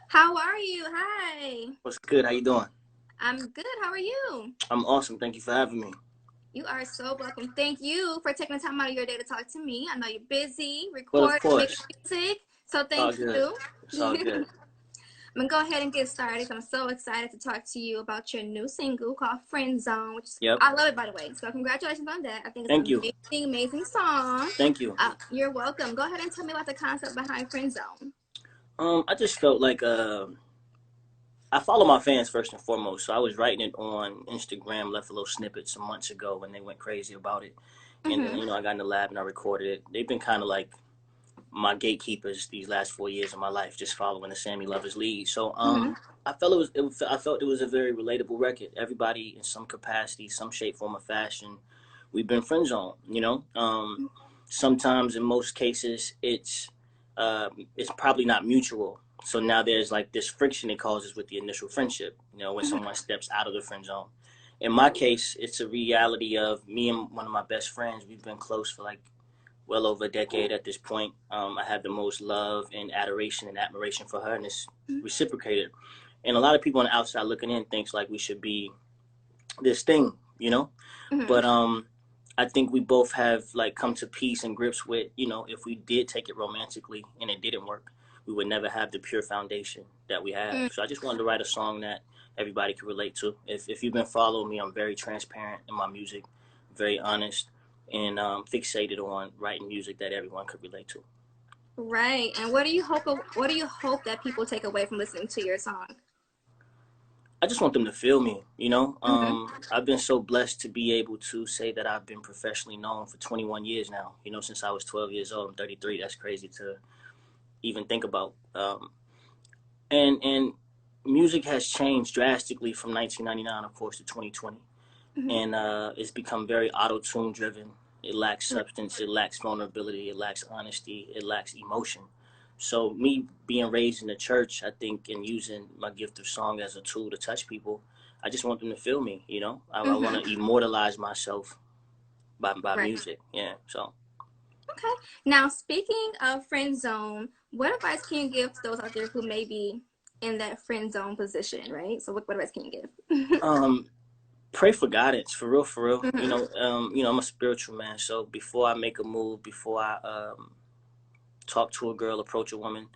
How are you? Hi. What's good? How you doing? I'm good. How are you? I'm awesome. Thank you for having me. You are so welcome. Thank you for taking the time out of your day to talk to me. I know you're busy, Well, of recording, making course, music. So it's all thank good. you. It's all good. I'm gonna go ahead and get started. I'm so excited to talk to you about your new single called Friend Zone, which Yep. I love it, by the way. So congratulations on that. I think it's Thank an you. amazing, amazing song. Thank you. You're welcome. Go ahead and tell me about the concept behind Friend Zone. I just felt like I follow my fans first and foremost. So I was writing it on Instagram, left a little snippet some months ago when they went crazy about it, and then Mm-hmm. I got in the lab and I recorded it. They've been kind of like my gatekeepers these last 4 years of my life, just following the Sammie lovers lead. So Mm-hmm. I felt I felt it was a very relatable record. Everybody in some capacity, some shape, form, or fashion, we've been friend zone. Sometimes in most cases it's probably not mutual. So now there's like this friction it causes with the initial friendship. When Mm-hmm. someone steps out of the friend zone. In my case, it's a reality of me and one of my best friends. We've been close for like well over a decade at this point. I have the most love and adoration and admiration for her, and it's reciprocated. And a lot of people on the outside looking in thinks like we should be this thing. Mm-hmm. But I think we both have like come to peace and grips with, if we did take it romantically and it didn't work, we would never have the pure foundation that we have. So I just wanted to write a song that everybody could relate to. If you've been following me, I'm very transparent in my music, very honest, and fixated on writing music that everyone could relate to. Right. And what do you hope that people take away from listening to your song? I just want them to feel me. Mm-hmm. I've been so blessed to be able to say that I've been professionally known for 21 years now. Since I was 12 years old. I'm 33. That's crazy to even think about. And music has changed drastically from 1999, of course, to 2020, Mm-hmm. and it's become very auto tune driven. It lacks substance. It lacks vulnerability. It lacks honesty. It lacks emotion. So me being raised in the church, I think, and using my gift of song as a tool to touch people, I just want them to feel me. I want Mm-hmm. to immortalize myself by Right. music. Yeah. So Okay. Now, speaking of friend zone, what advice can you give to those out there who may be in that friend zone position, right? So, what advice can you give? um, pray for guidance, for real, for real. Mm-hmm. I'm a spiritual man, so before I make a move, before I talk to a girl, approach a woman,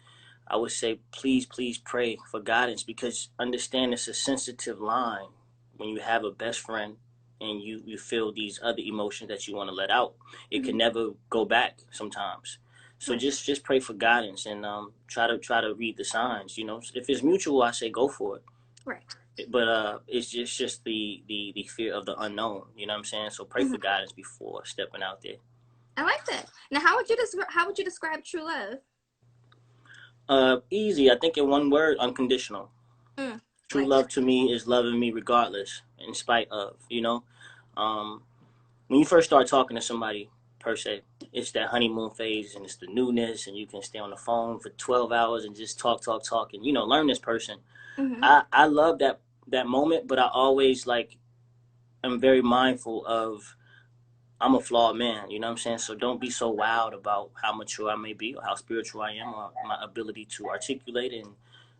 I would say please, please pray for guidance, because understand it's a sensitive line when you have a best friend and you feel these other emotions that you want to let out. It can Mm-hmm. never go back sometimes. So Right. just pray for guidance and try to read the signs. If it's mutual, I say go for it. Right. But it's just the fear of the unknown. You know what I'm saying? So pray Mm-hmm. for guidance before stepping out there. I like that. Now, how would you describe true love? Easy. I think in one word, unconditional. Mm. True Like that. love to me is loving me regardless, in spite of. Um, when you first start talking to somebody, per se, it's that honeymoon phase and it's the newness, and you can stay on the phone for 12 hours and just talk, talk, talk, and learn this person. Mm-hmm. I love that moment, but I always like am very mindful of I'm a flawed man. You know what I'm saying? So don't be so wild about how mature I may be or how spiritual I am or my ability to articulate it. And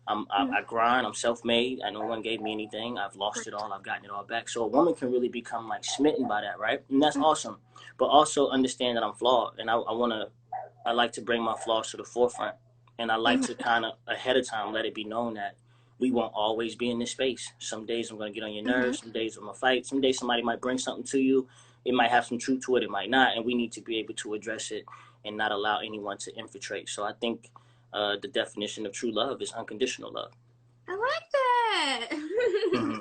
Mm-hmm. I grind. I'm self-made. No one gave me anything. I've lost Right. it all. I've gotten it all back. So a woman can really become like smitten by that, right? And that's Mm-hmm. awesome. But also understand that I'm flawed, and I like to bring my flaws to the forefront, and I like Mm-hmm. to kind of ahead of time let it be known that we won't always be in this space. Some days I'm gonna get on your Mm-hmm. nerves. Some days I'm gonna fight. Some days somebody might bring something to you. It might have some truth to it. It might not, and we need to be able to address it and not allow anyone to infiltrate. So I think the definition of true love is unconditional love. I like that. Mm-hmm.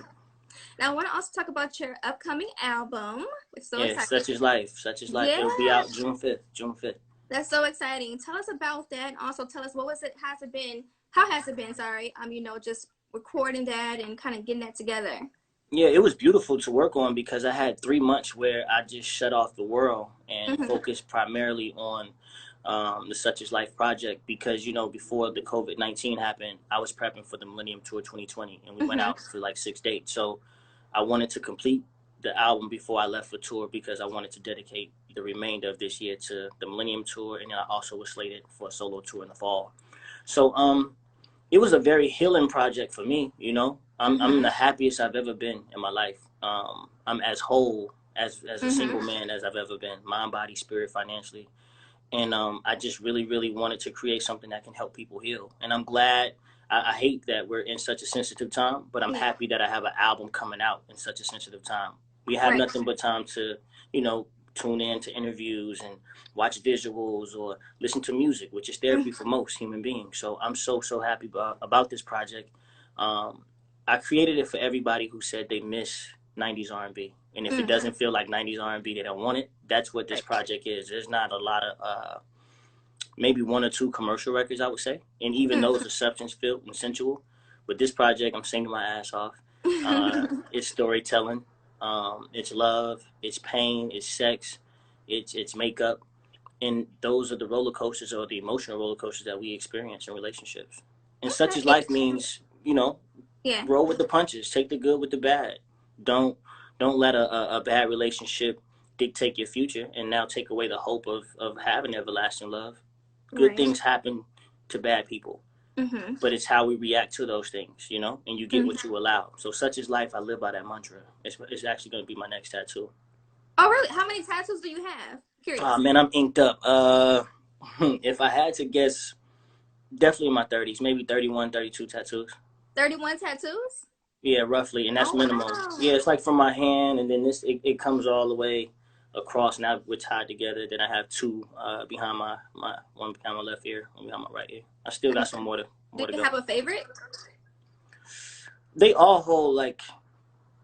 Now, I want to also talk about your upcoming album. It's so Yeah, exciting. such is life. Such is life. Yeah, It'll be out June 5th. June 5th. that's so exciting. Tell us about that. And also tell us what was it, has it been, how has it been, sorry, just recording that and kind of getting that together. Yeah, it was beautiful to work on because I had 3 months where I just shut off the world and Mm-hmm. focused primarily on the Such Is Life project. Because before the COVID-19 happened, I was prepping for the Millennium Tour 2020, and we went Mm-hmm. out for like 6 dates. So I wanted to complete the album before I left for tour because I wanted to dedicate the remainder of this year to the Millennium Tour, and then I also was slated for a solo tour in the fall. So it was a very healing project for me. You know, I'm the happiest I've ever been in my life. I'm as whole as a single man as I've ever been, mind, body, spirit, financially. And I just really, really wanted to create something that can help people heal. And I'm glad. I hate that we're in such a sensitive time, but I'm Yeah. happy that I have an album coming out in such a sensitive time. We have Right. nothing but time to, you know, tune in to interviews and watch visuals or listen to music, which is therapy for most human beings. So I'm so happy about this project. Um, I created it for everybody who said they miss 90s R&B. And if it doesn't feel like 90s R&B, they don't want it. That's what this Right. project is. There's not a lot of maybe one or two commercial records, I would say, and even those are substance filled and sensual. With this project, I'm singing my ass off. It's storytelling, it's love, it's pain, it's sex, it's makeup, and those are the roller coasters or the emotional roller coasters that we experience in relationships. And such as Okay. life means, you know, Yeah. roll with the punches, take the good with the bad. Don't don't let a bad relationship dictate your future and now take away the hope of having everlasting love. Good Right. things happen to bad people, Mm-hmm. but it's how we react to those things, you know, and you get Mm-hmm. what you allow. So such is life. I live by that mantra. It's actually going to be my next tattoo. Oh, really? How many tattoos do you have? Curious. Man, I'm inked up. If I had to guess, definitely in my 30s, maybe 31, 32 tattoos. 31 tattoos? Yeah, roughly, and that's Oh, minimal. wow. Yeah, it's like from my hand, and then it comes all the way across. Now we're tied together. Then I have two behind my one behind my left ear, one behind my right ear. I still got some Do more to you go. have a favorite? They all hold like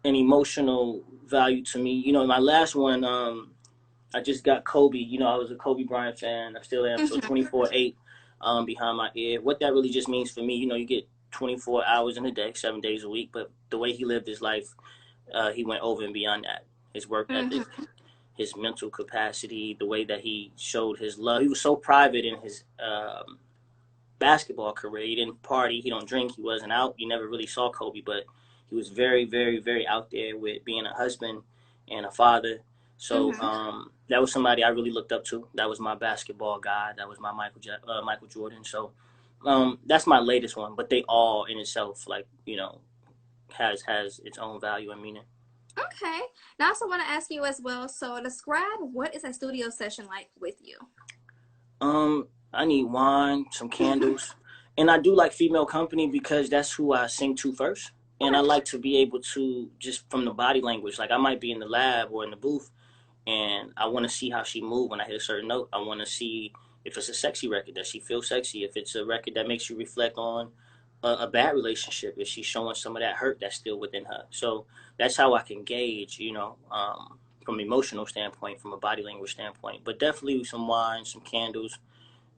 an emotional value to me. You know, my last one, I just got Kobe. You know, I was a Kobe Bryant fan. I still am. So Mm-hmm. 24/8 behind my ear. What that really just means for me, you know, you get 24 hours in a day, 7 days a week. But the way he lived his life, he went over and beyond that. His work ethic, Mm-hmm. his mental capacity, the way that he showed his love. He was so private in his basketball career. He didn't party. He don't drink. He wasn't out. You never really saw Kobe, but he was very, very, very out there with being a husband and a father. So Mm-hmm. that was somebody I really looked up to. That was my basketball guy. That was my Michael Jordan. So that's my latest one. But they all in itself, like, you know, has its own value and meaning. Okay. Now, I also want to ask you as well. So, describe what is a studio session like with you? I need wine, some candles, and I do like female company because that's who I sing to first. And I Okay. like to be able to just from the body language, like I might be in the lab or in the booth, and I want to see how she move when I hit a certain note. I want to see if it's a sexy record, does she feel sexy? If it's a record that makes you reflect on a bad relationship, is she showing some of that hurt that's still within her? So that's how I can gauge, you know, from an emotional standpoint, from a body language standpoint. But definitely some wine, some candles,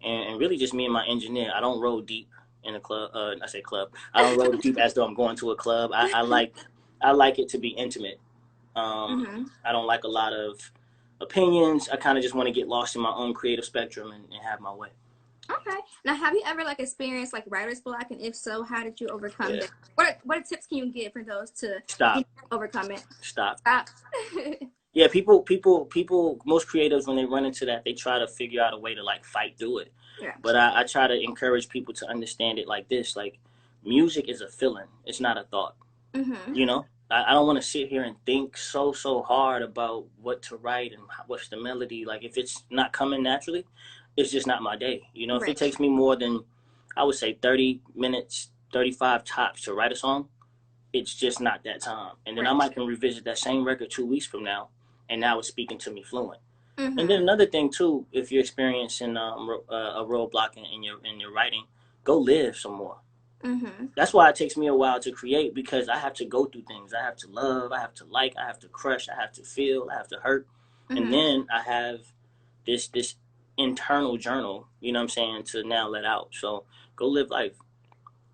and really just me and my engineer. I don't roll deep in a club. I say club. I don't roll deep as though I'm going to a club. I like it to be intimate. Mm-hmm. I don't like a lot of opinions. I kind of just want to get lost in my own creative spectrum and have my way. Okay. Now, have you ever like experienced like writer's block, and if so, how did you overcome Yeah. that? What tips can you give for those to Stop. overcome it? Stop. Stop. Yeah, people. Most creatives when they run into that, they try to figure out a way to like fight through it. Yeah. But I try to encourage people to understand it like this: like music is a feeling. It's not a thought. Mm-hmm. You know, I don't want to sit here and think so hard about what to write and what's the melody. Like if it's not coming naturally, it's just not my day. You know, if it Right. takes me more than I would say 30 minutes, 35 tops to write a song, it's just not that time. And then I Right. might can revisit that same record 2 weeks from now, and now it's speaking to me fluent. And then Mm-hmm. another thing too, if you're experiencing a roadblock in your writing, go live some more. Mm-hmm. That's why it takes me a while to create because I have to go through things. I have to love, I have to like, I have to crush, I have to feel, I have to hurt. And Mm-hmm. then I have this internal journal, you know what I'm saying, to now let out. So go live life.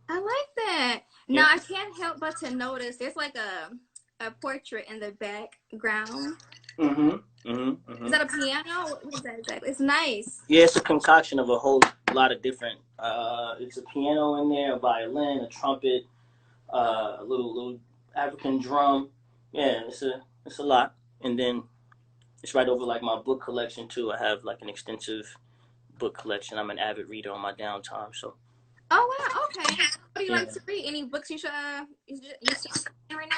I like that. Yeah. Now, I can't help but to notice there's like a portrait in the background. Mhm. Mhm. Is Mhm. that a piano? What is that exactly? It's nice. Yeah, it's a concoction of a whole lot of different it's a piano in there, a violin, a trumpet, a little African drum. Yeah, it's a lot. And then it's right over like my book collection too. I have like an extensive book collection. I'm an avid reader on my downtime, so Oh wow. Okay. you like to read? Any books you should you see right now?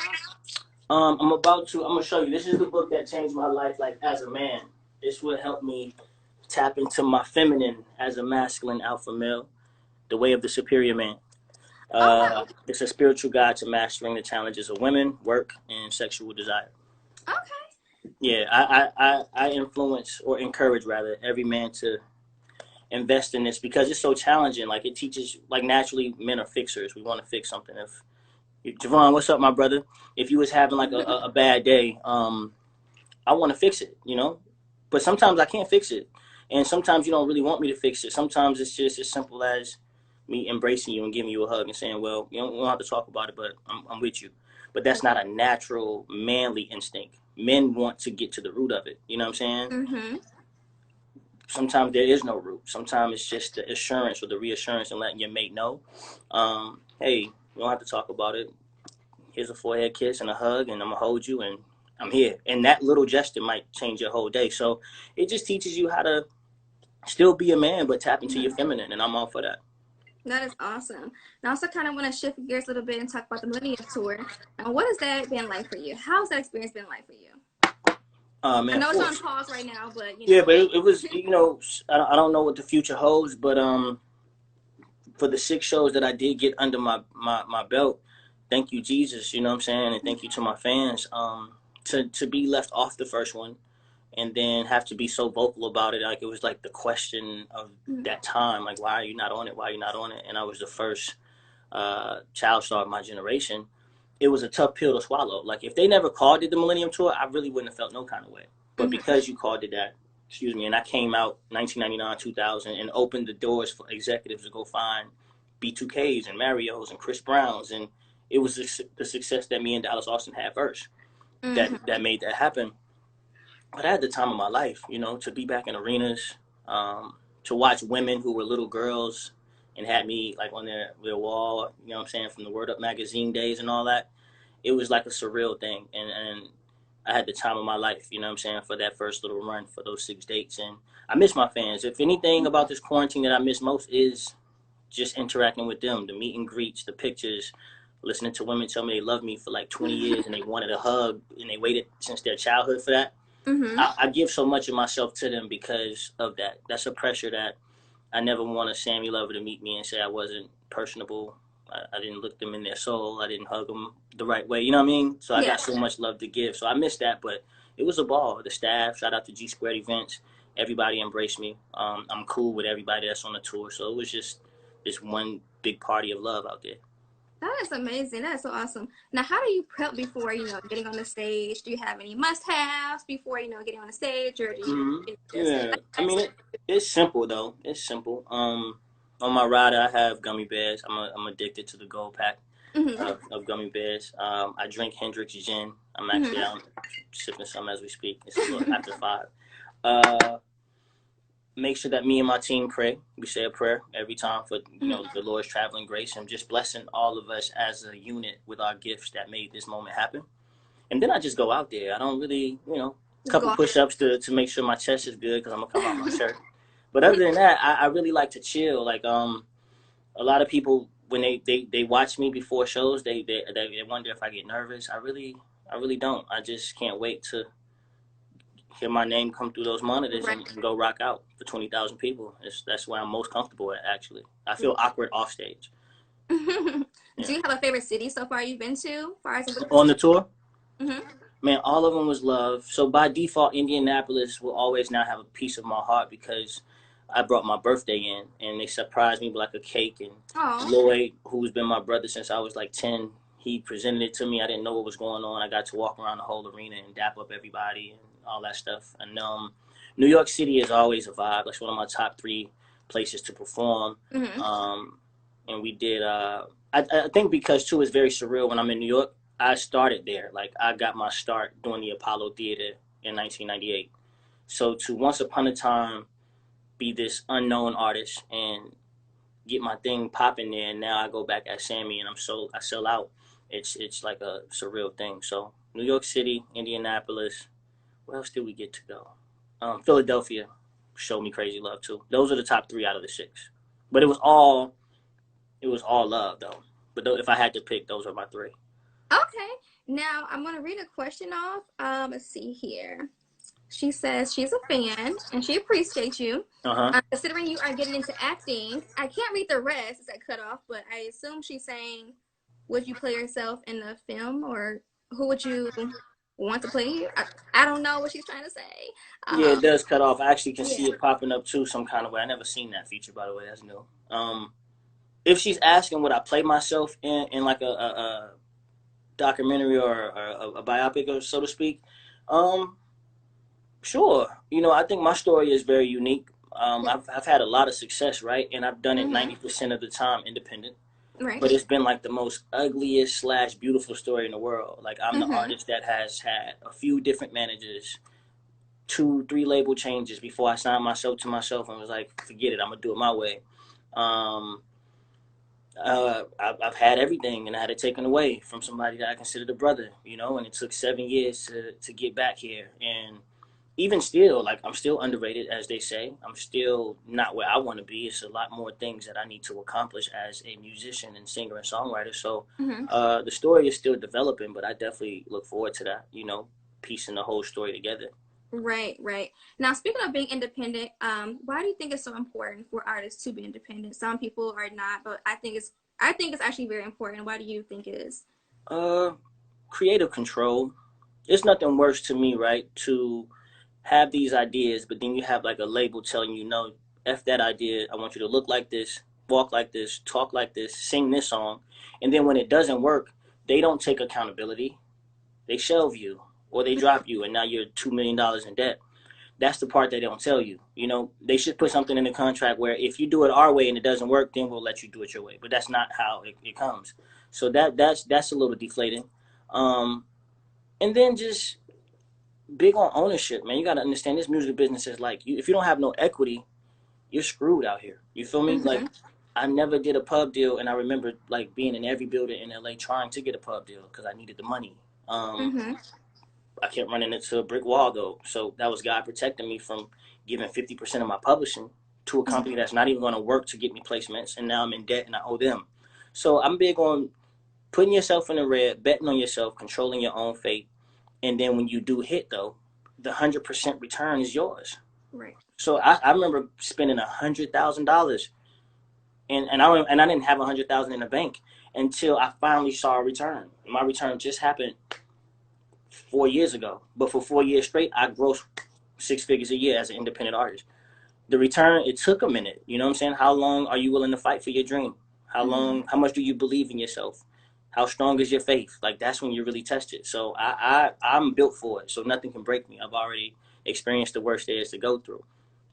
I'm about to. I'm gonna show you. This is the book that changed my life, like as a man. This would help me tap into my feminine as a masculine alpha male. The Way of the Superior Man. Oh wow. It's a spiritual guide to mastering the challenges of women, work, and sexual desire. Okay. Yeah, I influence or encourage rather every man to invest in this because it's so challenging. Like it teaches, like naturally, men are fixers. We want to fix something. If Javon, what's up, my brother? If you was having like a bad day, I want to fix it, you know. But sometimes I can't fix it, and sometimes you don't really want me to fix it. Sometimes it's just as simple as me embracing you and giving you a hug and saying, "Well, we don't have to talk about it, but I'm with you." But that's not a natural manly instinct. Men want to get to the root of it. You know what I'm saying? Mm-hmm. Sometimes there is no root. Sometimes it's just the assurance or the reassurance and letting your mate know, hey, we don't have to talk about it. Here's a forehead kiss and a hug, and I'm gonna hold you, and I'm here. And that little gesture might change your whole day. So it just teaches you how to still be a man, but tap into your feminine, and I'm all for that. That is awesome. And I also kind of want to shift gears a little bit and talk about the Millennium Tour. And what has that been like for you? How's that experience been like for you? Man, I know it's on pause right now, but yeah, but it was, I don't know what the future holds, but for the 6 shows that I did get under my belt, thank you, Jesus, you know what I'm saying? And thank you to my fans. To be left off the first one and then have to be so vocal about it, like it was like the question of that time, like, why are you not on it? Why are you not on it? And I was the first child star of my generation. It was a tough pill to swallow. Like if they never called it the Millennium Tour, I really wouldn't have felt no kind of way. But because you called it that, excuse me, and I came out 1999, 2000 and opened the doors for executives to go find B2Ks and Marios and Chris Browns, and it was the success that me and Dallas Austin had first that made that happen. But I had the time of my life, to be back in arenas, to watch women who were little girls and had me like on their wall, you know what I'm saying, from the Word Up magazine days and all that. It was like a surreal thing. And I had the time of my life, you know what I'm saying, for that first little run for those 6 dates. And I miss my fans. If anything about this quarantine that I miss most is just interacting with them, the meet and greets, the pictures, listening to women tell me they love me for like 20 years and they wanted a hug and they waited since their childhood for that. I give so much of myself to them because of that. That's a pressure that I never want a Sammie lover to meet me and say I wasn't personable. I didn't look them in their soul. I didn't hug them the right way. You know what I mean? So I got so much love to give. So I miss that, but it was a ball. The staff, shout out to G Squared Events. Everybody embraced me. I'm cool with everybody that's on the tour. So it was just this one big party of love out there. That is amazing. That is so awesome. Now, how do you prep before, getting on the stage? Do you have any must-haves before, getting on the stage, or do you just? Yeah, I mean, it's simple though. It's simple. On my rider, I have gummy bears. I'm addicted to the gold pack of gummy bears. I drink Hendrick's gin. I'm actually out sipping some as we speak. It's a little after 5. Make sure that me and my team pray. We say a prayer every time for the Lord's traveling grace and just blessing all of us as a unit with our gifts that made this moment happen. And then I just go out there. I don't really, a couple push-ups to make sure my chest is good because I'm gonna come out my shirt. But other than that, I really like to chill. Like a lot of people when they watch me before shows, they wonder if I get nervous. I really don't. I just can't wait to hear my name come through those monitors and go rock out for 20,000 people. That's where I'm most comfortable at, actually. I feel awkward off stage. Do you have a favorite city so far you've been to? On the tour? Man, all of them was love. So by default, Indianapolis will always now have a piece of my heart because I brought my birthday in and they surprised me with like a cake. And Lloyd, who's been my brother since I was like 10, he presented it to me. I didn't know what was going on. I got to walk around the whole arena and dap up everybody and all that stuff. And New York City is always a vibe. That's one of my top 3 places to perform. And we did, I think because too it's very surreal when I'm in New York. I started there. Like I got my start doing the Apollo Theater in 1998. So to once upon a time be this unknown artist and get my thing popping there, and now I go back as Sammie and I sell out. It's like a surreal thing. So New York City, Indianapolis. Where else did we get to go? Philadelphia showed me crazy love too. Those are the top 3 out of the 6. But it was all love though. But if I had to pick, those are my three. Okay. Now I'm gonna read a question off. Let's see here. She says she's a fan and she appreciates you. Uh-huh. Considering you are getting into acting, I can't read the rest. It's that cut off, but I assume she's saying, would you play yourself in the film, or who would you want to play you? I don't know what she's trying to say. Yeah, it does cut off. I actually can Yeah. see it popping up too some kind of way. I never seen that feature, by the way. That's new. If she's asking would I play myself in like a documentary or a biopic, or so to speak, sure. I think my story is very unique. I've had a lot of success, right? And I've done it Mm-hmm. 90% of the time independent. Right. But it's been like the most ugliest slash beautiful story in the world. Like I'm the Mm-hmm. artist that has had a few different managers, 2, 3 label changes before I signed myself to myself and was like, forget it, I'm gonna do it my way. Um, I've had everything, and I had it taken away from somebody that I considered a brother, and it took 7 years to get back here. And even still, like, I'm still underrated, as they say. I'm still not where I want to be. It's a lot more things that I need to accomplish as a musician and singer and songwriter. So Mm-hmm. the story is still developing, but I definitely look forward to that, piecing the whole story together. Right, right. Now, speaking of being independent, why do you think it's so important for artists to be independent? Some people are not, but I think it's actually very important. Why do you think it is? Uh, Creative control. It's nothing worse to me, right? To have these ideas, but then you have like a label telling you, no, F that idea. I want you to look like this, walk like this, talk like this, sing this song. And then when it doesn't work, they don't take accountability. They shelve you or they drop you, and now you're $2 million in debt. That's the part they don't tell you. They should put something in the contract where if you do it our way and it doesn't work, then we'll let you do it your way. But that's not how it comes. So that's a little deflating. Um, and then just big on ownership, man. You got to understand this music business is like you. If you don't have no equity, you're screwed out here. You feel me? Like Mm-hmm. I never did a pub deal, and I remember like being in every building in LA trying to get a pub deal because I needed the money. Mm-hmm. I kept running into a brick wall though, so that was God protecting me from giving 50% of my publishing to a company that's not even going to work to get me placements, and now I'm in debt and I owe them. So I'm big on putting yourself in the red, betting on yourself, controlling your own fate, and then when you do hit though, the 100% return is yours. Right. So I remember spending $100,000, and I didn't have 100,000 in the bank until I finally saw a return. My return just happened 4 years ago, but for 4 years straight, I grossed 6 figures a year as an independent artist. The return, it took a minute. You know what I'm saying? How long are you willing to fight for your dream? How Mm-hmm. long? How much do you believe in yourself? How strong is your faith? Like that's when you really test it. So I'm built for it. So nothing can break me. I've already experienced the worst there is to go through.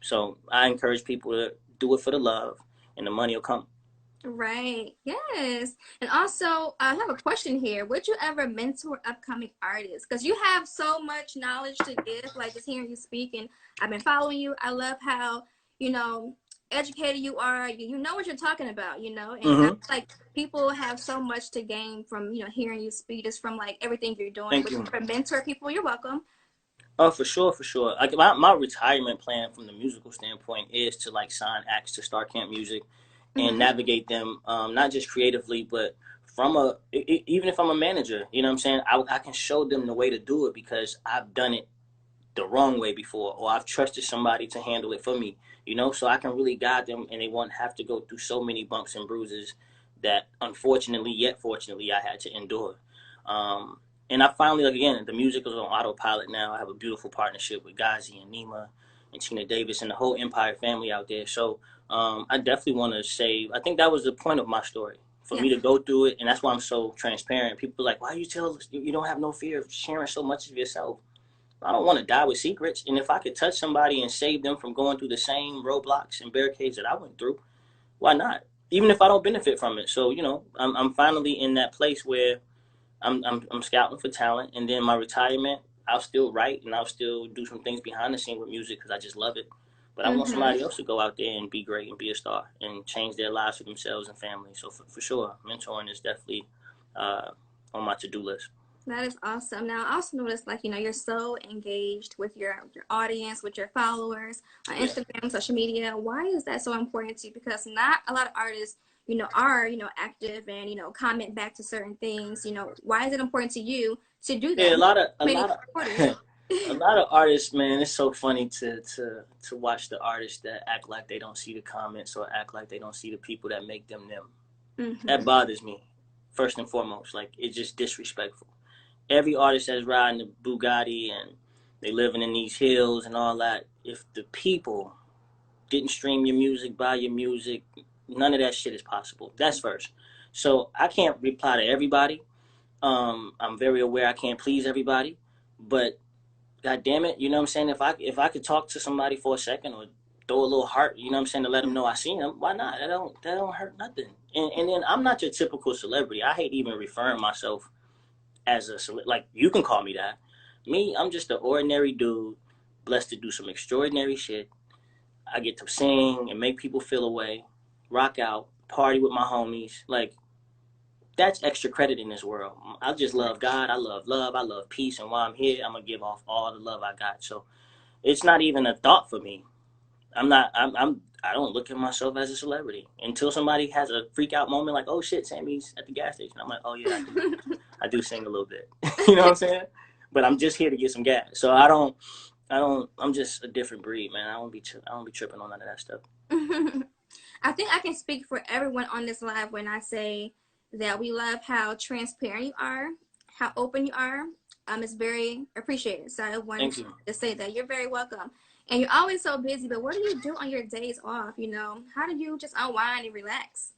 So I encourage people to do it for the love, and the money will come. Right. Yes. And also, I have a question here. Would you ever mentor upcoming artists? Because you have so much knowledge to give, like just hearing you speak, and I've been following you. I love how, you know, educated you are. You know what you're talking about, and I feel Mm-hmm. like people have so much to gain from, hearing you speak, just from like everything you're doing. Thank Would you you. ever mentor people? You're welcome. Oh, for sure, for sure. Like my retirement plan from the musical standpoint is to like sign acts to Star Camp Music and Mm-hmm. navigate them, not just creatively, but from even if I'm a manager, you know what I'm saying? I can show them the way to do it because I've done it the wrong way before, or I've trusted somebody to handle it for me, so I can really guide them and they won't have to go through so many bumps and bruises that unfortunately, yet fortunately, I had to endure. Um, and I finally, like, again, the music is on autopilot now. I have a beautiful partnership with Gazi and Nima and Tina Davis and the whole Empire family out there. So I definitely want to say, I think that was the point of my story. For Yeah. me to go through it, and that's why I'm so transparent. People are like, "Why you don't have no fear of sharing so much of yourself?" I don't want to die with secrets. And if I could touch somebody and save them from going through the same roadblocks and barricades that I went through, why not? Even if I don't benefit from it. So, I'm finally in that place where I'm scouting for talent. And then my retirement, I'll still write and I'll still do some things behind the scene with music because I just love it. But I want Mm-hmm. somebody else to go out there and be great and be a star and change their lives for themselves and family. So, for sure, mentoring is definitely uh, on my to do list. That is awesome. Now, I also noticed, like, you're so engaged with your audience, with your followers on Yeah. Instagram, social media. Why is that so important to you? Because not a lot of artists, are, active and, comment back to certain things, why is it important to you to do Yeah, that? a Many lot of artists. a lot of artists, man. It's so funny to watch the artists that act like they don't see the comments or act like they don't see the people that make them them. That Mm-hmm. bothers me, first and foremost. Like, it's just disrespectful. Every artist that's riding the Bugatti and they living in these hills and all that. If the people didn't stream your music, buy your music, none of that shit is possible. That's first. So I can't reply to everybody. I'm very aware I can't please everybody, but God damn it, you know what I'm saying? If I could talk to somebody for a second or throw a little heart, you know what I'm saying, to let them know I seen them, why not? That don't hurt nothing. And then I'm not your typical celebrity. I hate even referring myself as a like, you can call me that. Me, I'm just an ordinary dude, blessed to do some extraordinary shit. I get to sing and make people feel away, rock out, party with my homies. Like, that's extra credit in this world. I just love God. I love love. I love peace. And while I'm here, I'm gonna give off all the love I got. So it's not even a thought for me. I'm not. I don't look at myself as a celebrity until somebody has a freak out moment, like, oh shit, Sammie's at the gas station. I'm like, oh yeah, I do sing a little bit. You know what I'm saying? But I'm just here to get some gas. So I don't. I'm just a different breed, man. I don't be tripping on none of that stuff. I think I can speak for everyone on this live when I say that we love how transparent you are, how open you are. It's very appreciated. So I wanted Thank you. to say that you're very welcome. And you're always so busy, but what do you do on your days off? How do you just unwind and relax?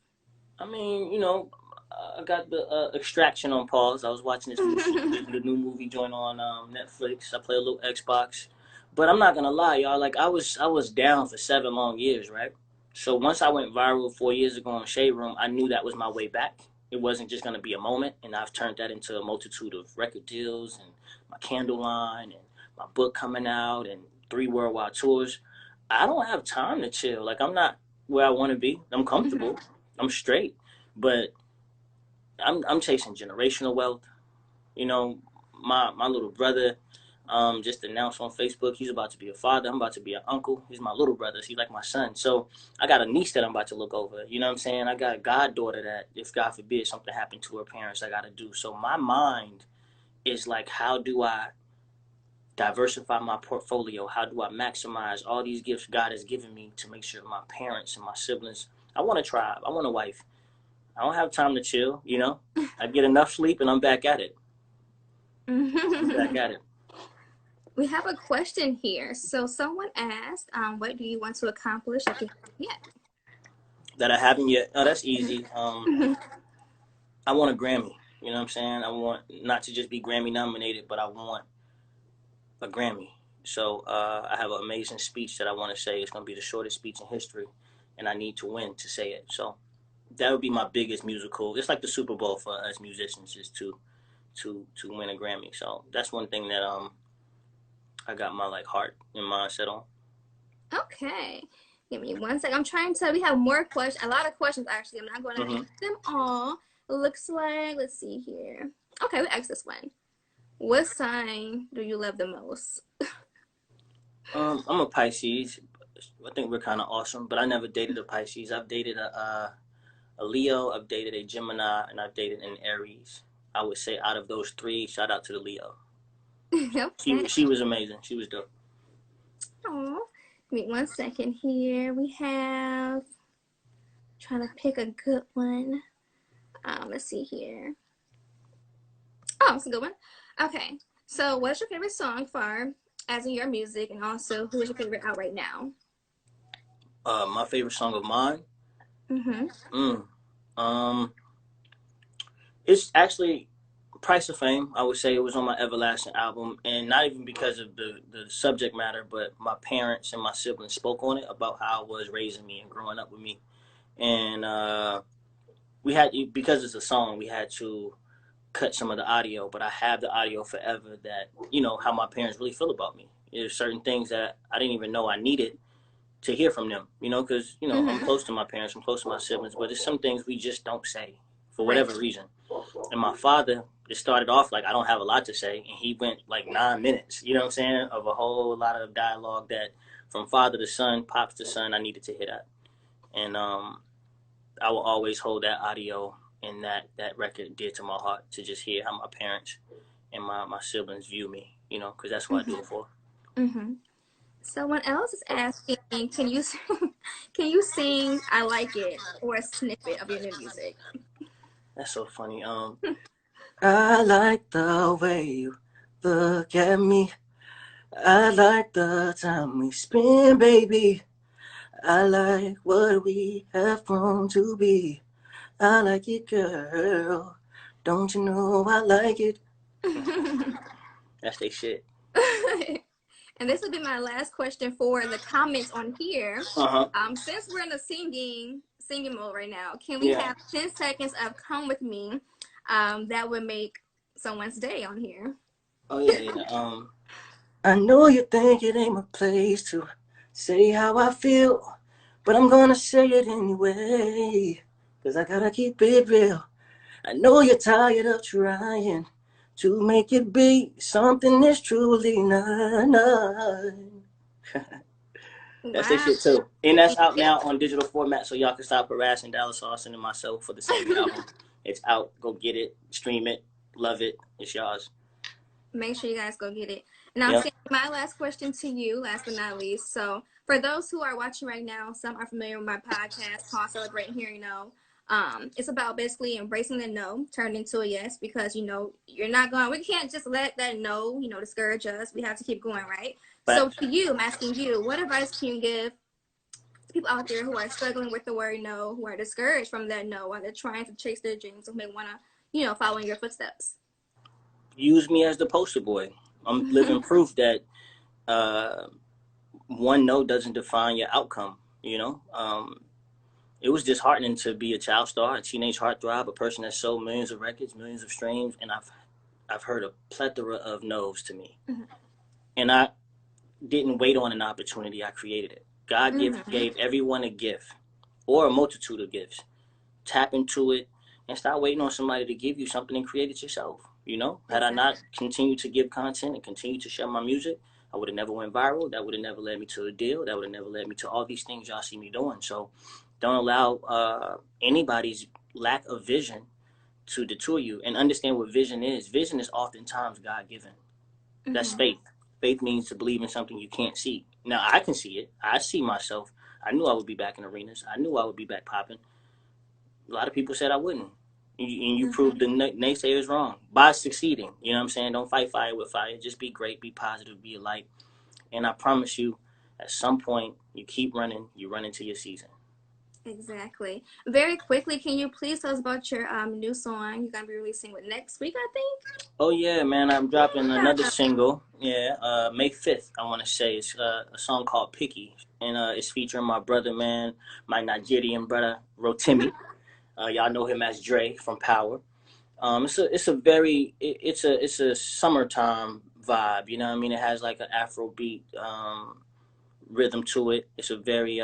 I mean, I got the Extraction on pause. I was watching this the new movie joint on Netflix. I play a little Xbox, but I'm not gonna lie, y'all. Like, I was down for 7 long years, right? So once I went viral 4 years ago on Shade Room, I knew that was my way back. It wasn't just gonna be a moment, and I've turned that into a multitude of record deals and my candle line and my book coming out and 3 worldwide tours. I don't have time to chill. Like, I'm not where I want to be. I'm comfortable. I'm straight, but I'm chasing generational wealth. You know, my little brother just announced on Facebook he's about to be a father. I'm about to be an uncle. He's my little brother. So he's like my son. So I got a niece that I'm about to look over. You know what I'm saying? I got a goddaughter that, if God forbid something happened to her parents, I got to do. So my mind is like, how do I diversify my portfolio? How do I maximize all these gifts God has given me to make sure my parents and my siblings? I want a tribe. I want a wife. I don't have time to chill. I get enough sleep and I'm back at it. I'm back at it. We have a question here. So someone asked, what do you want to accomplish that you haven't yet? That I haven't yet. Oh, that's easy. Mhm. I want a Grammy. You know what I'm saying? I want not to just be Grammy nominated, but I want a Grammy. So I have an amazing speech that I want to say. It's going to be the shortest speech in history, and I need to win to say it. So that would be my biggest musical. It's like the Super Bowl for us musicians, is to win a Grammy. So that's one thing that I got my like heart and mindset on. Okay. Give me one second. I'm trying to, we have more questions, a lot of questions actually. I'm not going to Mm-hmm. answer them all. It looks like, let's see here. Okay, we asked this one. What sign do you love the most? I'm a Pisces. I think we're kind of awesome, but I never dated a Pisces. I've dated a Leo, I've dated a Gemini, and I've dated an Aries. I would say out of those three, shout out to the Leo. Okay. She was amazing. She was dope. Oh, give me one second here. We have, trying to pick a good one. Let's see here. Oh, it's a good one. Okay. So, what's your favorite song far as in your music, and also who is your favorite out right now? My favorite song of mine. Mm-hmm. Mm, um, it's actually Price of Fame. I would say it was on my Everlasting album, and not even because of the subject matter, but my parents and my siblings spoke on it about how it was raising me and growing up with me. And we had, because it's a song, we had to cut some of the audio, but I have the audio forever, that how my parents really feel about me. There's certain things that I didn't even know I needed to hear from them, because I'm Mm-hmm. close to my parents, I'm close to my siblings, but there's some things we just don't say for Right. whatever reason. And my father, it started off like I don't have a lot to say, and he went like 9 minutes, you know what I'm saying, of a whole lot of dialogue that, from father to son, pops to son, I needed to hear that. And I will always hold that audio and that record dear to my heart, to just hear how my parents and my siblings view me, you know, because that's what I do it for. Someone else is asking, can you can you sing "I Like It" or a snippet of your new music? That's so funny. I like the way you look at me. I like the time we spend, baby. I like what we have grown to be. I like it, girl. Don't you know I like it? That's they shit. And this will be my last question for the comments on here. Since we're in the singing mode right now, can we have 10 seconds of "Come With Me"? That would make someone's day on here. Oh yeah. I know you think it ain't my place to say how I feel, but I'm gonna say it anyway, 'cause I gotta keep it real. I know you're tired of trying to make it be something that's truly not. That's their Wow. shit too. And that's out now on digital format, so y'all can stop harassing Dallas Austin and myself for the same album. It's out. Go get it. Stream it. Love it. It's yours. Make sure you guys go get it. Now, Sammy, my last question to you, last but not least. So, for those who are watching right now, some are familiar with my podcast called Celebrating Hearing No. It's about basically embracing the no, turn into a yes, because you're not going. We can't just let that no, discourage us. We have to keep going, right? So, to you, I'm asking you, what advice can you give to people out there who are struggling with the word no, who are discouraged from that no, while they're trying to chase their dreams, who may want to, follow in your footsteps? Use me as the poster boy. I'm living proof that one no doesn't define your outcome. It was disheartening to be a child star, a teenage heartthrob, a person that sold millions of records, millions of streams, and I've heard a plethora of no's to me. And I didn't wait on an opportunity, I created it. God gave everyone a gift or a multitude of gifts. Tap into it and stop waiting on somebody to give you something and create it yourself. Had I not continued to give content and continued to share my music, I would have never went viral. That would have never led me to a deal. That would have never led me to all these things y'all see me doing. So don't allow anybody's lack of vision to detour you, and understand what vision is. Vision is oftentimes God-given. That's faith. Faith means to believe in something you can't see. Now, I can see it. I see myself. I knew I would be back in arenas. I knew I would be back popping. A lot of people said I wouldn't. And you proved the naysayers wrong by succeeding. You know what I'm saying? Don't fight fire with fire. Just be great, be positive, be a light. And I promise you, at some point, you keep running, you run into your season. Exactly. Very quickly, can you please tell us about your new song you're going to be releasing with next week, I think? Oh, yeah, man. I'm dropping another single. Yeah, May 5th, I want to say. It's a song called Picky. And it's featuring my brother, man, my Nigerian brother, Rotimi. Y'all know him as Dre from Power. It's a summertime vibe. You know what I mean? It has like an Afrobeat rhythm to it. It's a very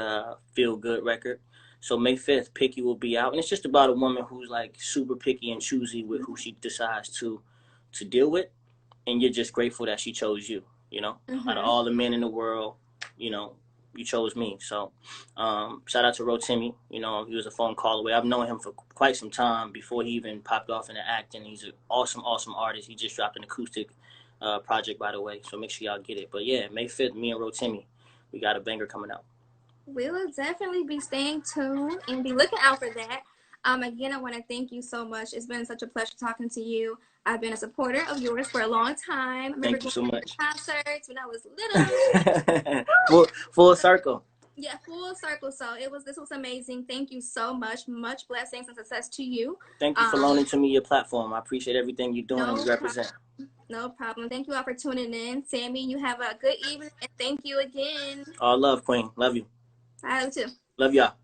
feel good record. So May 5th, Picky will be out, and it's just about a woman who's like super picky and choosy with who she decides to deal with, and you're just grateful that she chose you. Out of all the men in the world, you chose me. So shout out to Rotimi. He was a phone call away. I've known him for quite some time before he even popped off into acting. He's an awesome artist. He just dropped an acoustic project, by the way, so make sure y'all get it. But yeah, May 5th, me and Rotimi, we got a banger coming out. We will definitely be staying tuned and be looking out for that. Again, I want to thank you so much. It's been such a pleasure talking to you. I've been a supporter of yours for a long time. I remember Thank you so much. Concerts when I was little. Full circle. Yeah, full circle. So this was amazing. Thank you so much. Much blessings and success to you. Thank you for loaning to me your platform. I appreciate everything you're doing and you represent. No problem. Thank you all for tuning in. Sammie, you have a good evening, and thank you again. All love, Queen. Love you. I love you too. Love y'all.